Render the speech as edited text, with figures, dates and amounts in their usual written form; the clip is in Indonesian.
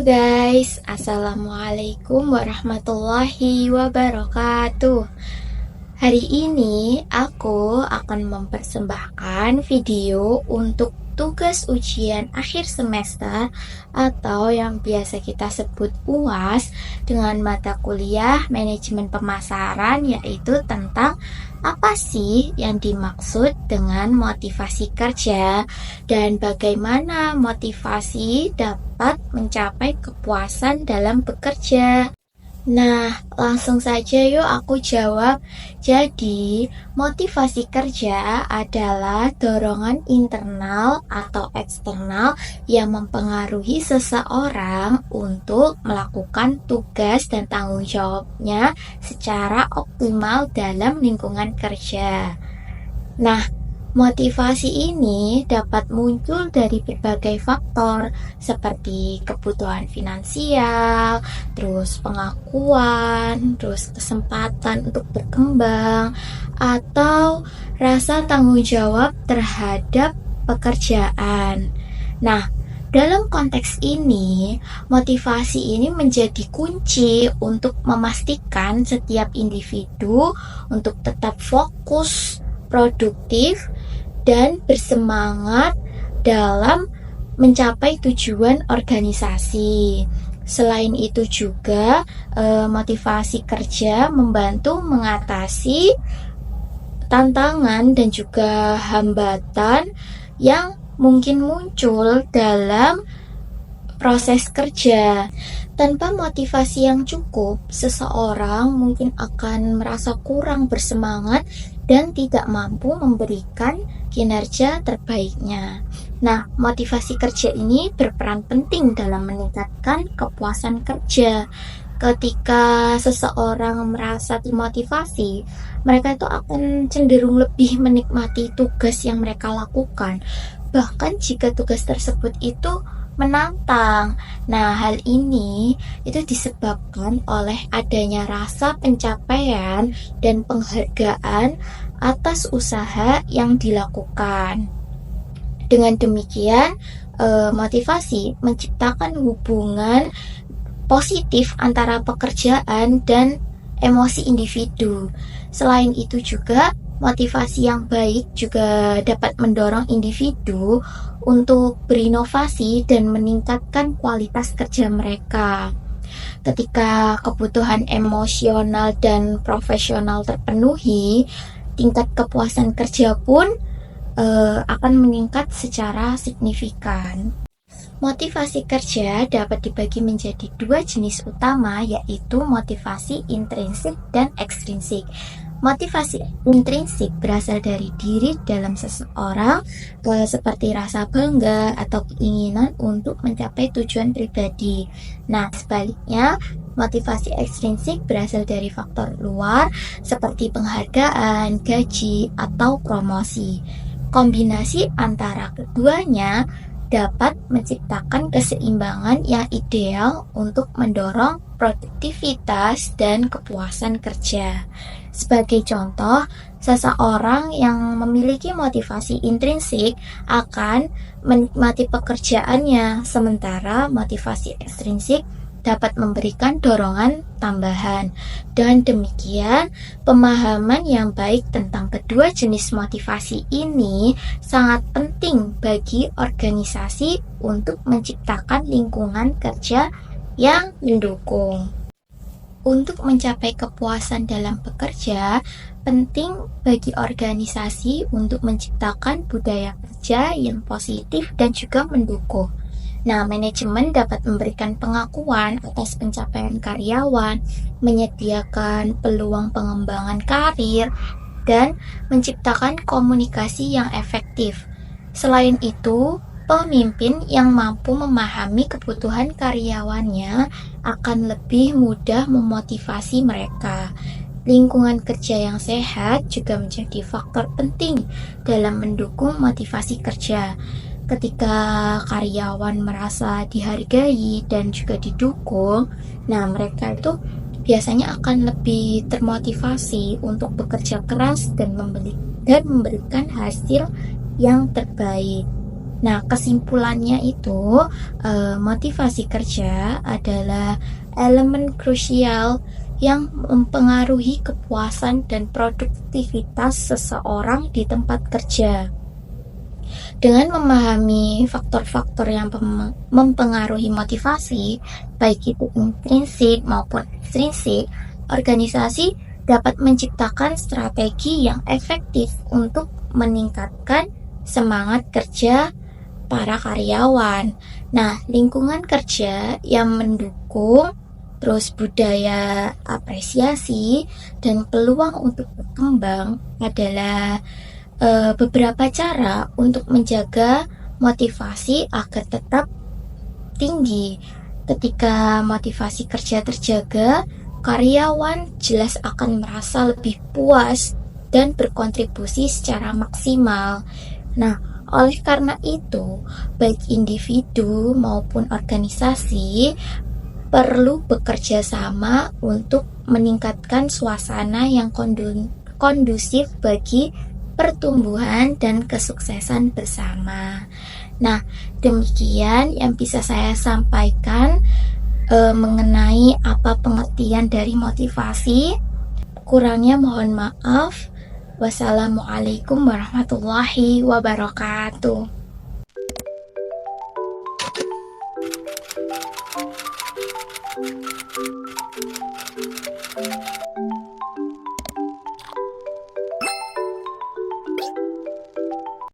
Guys, Assalamualaikum warahmatullahi wabarakatuh. Hari ini aku akan mempersembahkan video untuk tugas ujian akhir semester atau yang biasa kita sebut UAS dengan mata kuliah manajemen pemasaran, yaitu tentang apa sih yang dimaksud dengan motivasi kerja dan bagaimana motivasi dapat mencapai kepuasan dalam bekerja. Nah, langsung saja yuk aku jawab. Jadi, motivasi kerja adalah dorongan internal atau eksternal yang mempengaruhi seseorang untuk melakukan tugas dan tanggung jawabnya secara optimal dalam lingkungan kerja. Nah, motivasi ini dapat muncul dari berbagai faktor seperti kebutuhan finansial, terus pengakuan, terus kesempatan untuk berkembang, atau rasa tanggung jawab terhadap pekerjaan. Nah, dalam konteks ini, motivasi ini menjadi kunci untuk memastikan setiap individu untuk tetap fokus, produktif, dan bersemangat dalam mencapai tujuan organisasi. Selain itu juga motivasi kerja membantu mengatasi tantangan dan juga hambatan yang mungkin muncul dalam proses kerja. Tanpa motivasi yang cukup, seseorang mungkin akan merasa kurang bersemangat dan tidak mampu memberikan kinerja terbaiknya. Nah, motivasi kerja ini berperan penting dalam meningkatkan kepuasan kerja. Ketika seseorang merasa termotivasi, mereka itu akan cenderung lebih menikmati tugas yang mereka lakukan. Bahkan jika tugas tersebut itu menantang. Nah, hal ini itu disebabkan oleh adanya rasa pencapaian dan penghargaan atas usaha yang dilakukan. Dengan demikian, motivasi menciptakan hubungan positif antara pekerjaan dan emosi individu. Selain itu juga, motivasi yang baik juga dapat mendorong individu untuk berinovasi dan meningkatkan kualitas kerja mereka. Ketika kebutuhan emosional dan profesional terpenuhi, tingkat kepuasan kerja pun akan meningkat secara signifikan. Motivasi kerja dapat dibagi menjadi dua jenis utama, yaitu motivasi intrinsik dan ekstrinsik. Motivasi intrinsik berasal dari diri dalam seseorang, seperti rasa bangga atau keinginan untuk mencapai tujuan pribadi. Nah, sebaliknya, motivasi ekstrinsik berasal dari faktor luar seperti penghargaan, gaji, atau promosi. Kombinasi antara keduanya dapat menciptakan keseimbangan yang ideal untuk mendorong produktivitas dan kepuasan kerja. Sebagai contoh, seseorang yang memiliki motivasi intrinsik akan menikmati pekerjaannya, sementara motivasi ekstrinsik dapat memberikan dorongan tambahan. Dan demikian, pemahaman yang baik tentang kedua jenis motivasi ini sangat penting bagi organisasi untuk menciptakan lingkungan kerja yang mendukung. Untuk mencapai kepuasan dalam bekerja, penting bagi organisasi untuk menciptakan budaya kerja yang positif dan juga mendukung. Nah, manajemen dapat memberikan pengakuan atas pencapaian karyawan, menyediakan peluang pengembangan karir, dan menciptakan komunikasi yang efektif. Selain itu, pemimpin yang mampu memahami kebutuhan karyawannya akan lebih mudah memotivasi mereka. Lingkungan kerja yang sehat juga menjadi faktor penting dalam mendukung motivasi kerja. Ketika karyawan merasa dihargai dan juga didukung, nah mereka itu biasanya akan lebih termotivasi untuk bekerja keras dan memberikan hasil yang terbaik. Nah, kesimpulannya itu motivasi kerja adalah elemen krusial yang mempengaruhi kepuasan dan produktivitas seseorang di tempat kerja. Dengan memahami faktor-faktor yang mempengaruhi motivasi, baik itu intrinsik maupun ekstrinsik, organisasi dapat menciptakan strategi yang efektif untuk meningkatkan semangat kerja para karyawan. Nah, lingkungan kerja yang mendukung, terus budaya apresiasi dan peluang untuk berkembang adalah beberapa cara untuk menjaga motivasi agar tetap tinggi. Ketika motivasi kerja terjaga, karyawan jelas akan merasa lebih puas dan berkontribusi secara maksimal. Nah, oleh karena itu, baik individu maupun organisasi perlu bekerja sama untuk meningkatkan suasana yang kondusif bagi pertumbuhan dan kesuksesan bersama. Nah, demikian yang bisa saya sampaikan mengenai apa pengertian dari motivasi. Kurangnya mohon maaf. Wassalamualaikum warahmatullahi wabarakatuh.